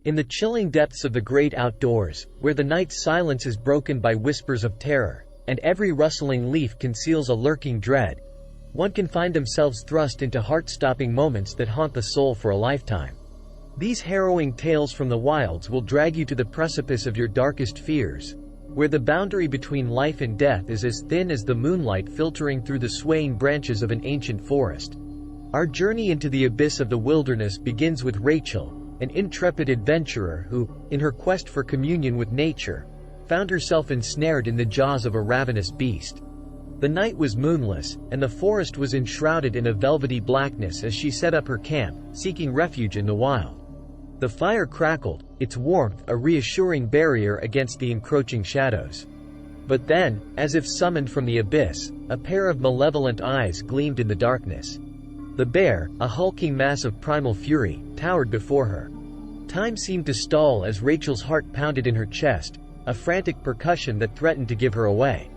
In the chilling depths of the great outdoors, where the night's silence is broken by whispers of terror, and every rustling leaf conceals a lurking dread, one can find themselves thrust into heart-stopping moments that haunt the soul for a lifetime. These harrowing tales from the wilds will drag you to the precipice of your darkest fears, where the boundary between life and death is as thin as the moonlight filtering through the swaying branches of an ancient forest. Our journey into the abyss of the wilderness begins with Rachel, an intrepid adventurer who, in her quest for communion with nature, found herself ensnared in the jaws of a ravenous beast. The night was moonless, and the forest was enshrouded in a velvety blackness as she set up her camp, seeking refuge in the wild. The fire crackled, its warmth a reassuring barrier against the encroaching shadows. But then, as if summoned from the abyss, a pair of malevolent eyes gleamed in the darkness. The bear, a hulking mass of primal fury, towered before her. Time seemed to stall as Rachel's heart pounded in her chest, a frantic percussion that threatened to give her away.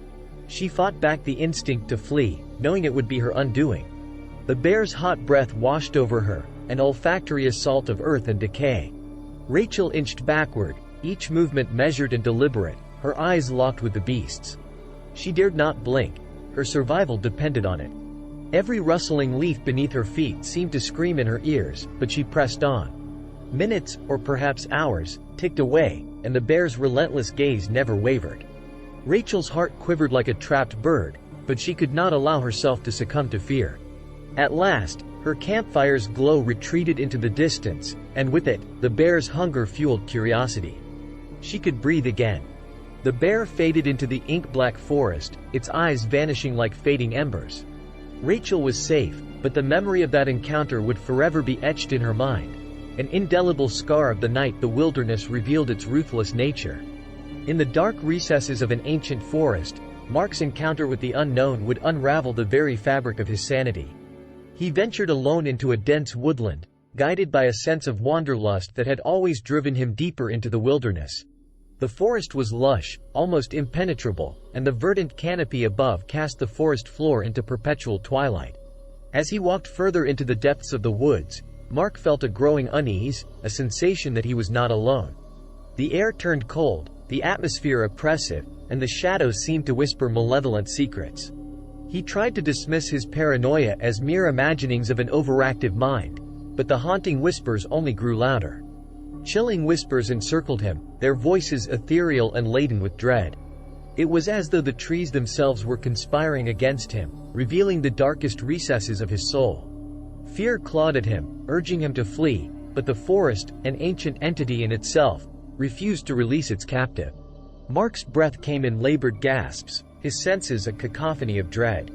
She fought back the instinct to flee, knowing it would be her undoing. The bear's hot breath washed over her, an olfactory assault of earth and decay. Rachel inched backward, each movement measured and deliberate, her eyes locked with the beast's. She dared not blink. Her survival depended on it. Every rustling leaf beneath her feet seemed to scream in her ears, but she pressed on. Minutes, or perhaps hours, ticked away, and the bear's relentless gaze never wavered. Rachel's heart quivered like a trapped bird, but she could not allow herself to succumb to fear. At last, her campfire's glow retreated into the distance, and with it, the bear's hunger-fueled curiosity. She could breathe again. The bear faded into the ink-black forest, its eyes vanishing like fading embers. Rachel was safe, but the memory of that encounter would forever be etched in her mind. An indelible scar of the night the wilderness revealed its ruthless nature. In the dark recesses of an ancient forest, Mark's encounter with the unknown would unravel the very fabric of his sanity. He ventured alone into a dense woodland, guided by a sense of wanderlust that had always driven him deeper into the wilderness. The forest was lush, almost impenetrable, and the verdant canopy above cast the forest floor into perpetual twilight. As he walked further into the depths of the woods, Mark felt a growing unease, a sensation that he was not alone. The air turned cold, the atmosphere oppressive, and the shadows seemed to whisper malevolent secrets. He tried to dismiss his paranoia as mere imaginings of an overactive mind, but the haunting whispers only grew louder. Chilling whispers encircled him, their voices ethereal and laden with dread. It was as though the trees themselves were conspiring against him, revealing the darkest recesses of his soul. Fear clawed at him, urging him to flee, but the forest, an ancient entity in itself, refused to release its captive. Mark's breath came in labored gasps, his senses a cacophony of dread.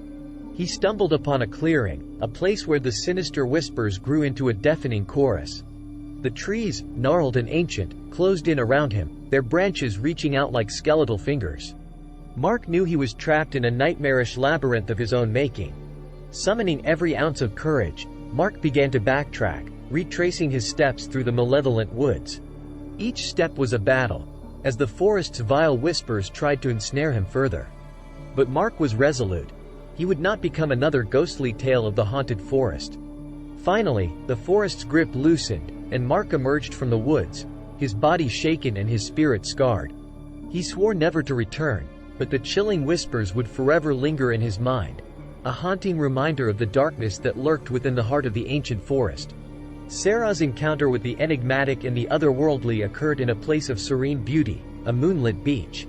He stumbled upon a clearing, a place where the sinister whispers grew into a deafening chorus. The trees, gnarled and ancient, closed in around him, their branches reaching out like skeletal fingers. Mark knew he was trapped in a nightmarish labyrinth of his own making. Summoning every ounce of courage, Mark began to backtrack, retracing his steps through the malevolent woods. Each step was a battle, as the forest's vile whispers tried to ensnare him further. But Mark was resolute. He would not become another ghostly tale of the haunted forest. Finally, the forest's grip loosened, and Mark emerged from the woods, his body shaken and his spirit scarred. He swore never to return, but the chilling whispers would forever linger in his mind, a haunting reminder of the darkness that lurked within the heart of the ancient forest. Sarah's encounter with the enigmatic and the otherworldly occurred in a place of serene beauty, a moonlit beach.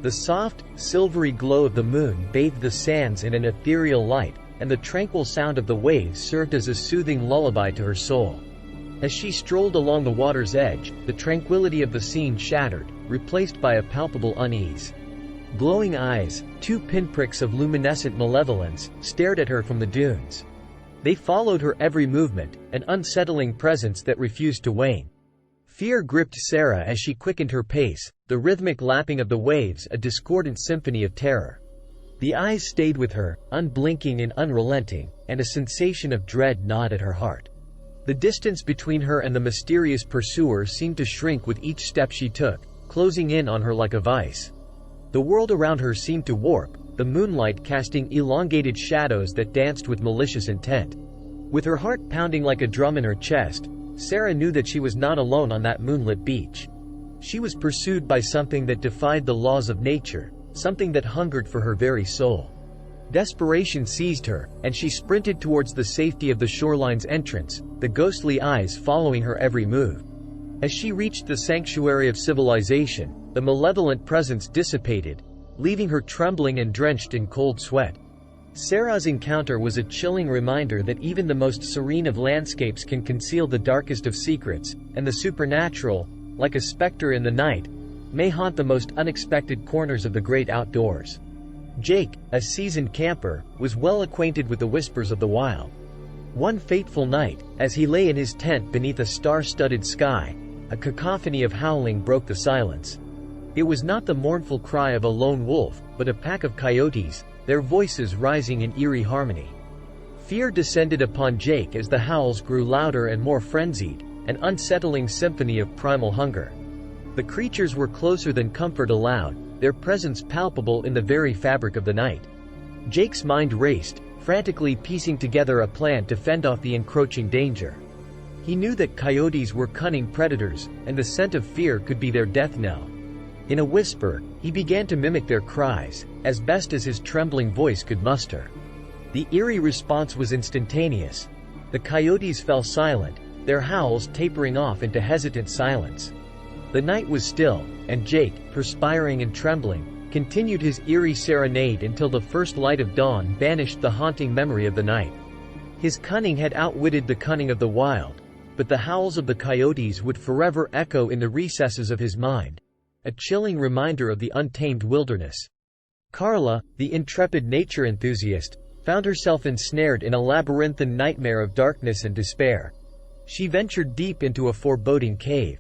The soft, silvery glow of the moon bathed the sands in an ethereal light, and the tranquil sound of the waves served as a soothing lullaby to her soul. As she strolled along the water's edge, the tranquility of the scene shattered, replaced by a palpable unease. Glowing eyes, two pinpricks of luminescent malevolence, stared at her from the dunes. They followed her every movement, an unsettling presence that refused to wane. Fear gripped Sarah as she quickened her pace, the rhythmic lapping of the waves a discordant symphony of terror. The eyes stayed with her, unblinking and unrelenting, and a sensation of dread gnawed at her heart. The distance between her and the mysterious pursuer seemed to shrink with each step she took, closing in on her like a vice. The world around her seemed to warp, the moonlight casting elongated shadows that danced with malicious intent. With her heart pounding like a drum in her chest, Sarah knew that she was not alone on that moonlit beach. She was pursued by something that defied the laws of nature, something that hungered for her very soul. Desperation seized her, and she sprinted towards the safety of the shoreline's entrance, the ghostly eyes following her every move. As she reached the sanctuary of civilization, the malevolent presence dissipated, leaving her trembling and drenched in cold sweat. Sarah's encounter was a chilling reminder that even the most serene of landscapes can conceal the darkest of secrets, and the supernatural, like a specter in the night, may haunt the most unexpected corners of the great outdoors. Jake, a seasoned camper, was well acquainted with the whispers of the wild. One fateful night, as he lay in his tent beneath a star-studded sky, a cacophony of howling broke the silence. It was not the mournful cry of a lone wolf, but a pack of coyotes, their voices rising in eerie harmony. Fear descended upon Jake as the howls grew louder and more frenzied, an unsettling symphony of primal hunger. The creatures were closer than comfort allowed, their presence palpable in the very fabric of the night. Jake's mind raced, frantically piecing together a plan to fend off the encroaching danger. He knew that coyotes were cunning predators, and the scent of fear could be their death knell. In a whisper, he began to mimic their cries, as best as his trembling voice could muster. The eerie response was instantaneous. The coyotes fell silent, their howls tapering off into hesitant silence. The night was still, and Jake, perspiring and trembling, continued his eerie serenade until the first light of dawn banished the haunting memory of the night. His cunning had outwitted the cunning of the wild, but the howls of the coyotes would forever echo in the recesses of his mind, a chilling reminder of the untamed wilderness. Carla, the intrepid nature enthusiast, found herself ensnared in a labyrinthine nightmare of darkness and despair. She ventured deep into a foreboding cave,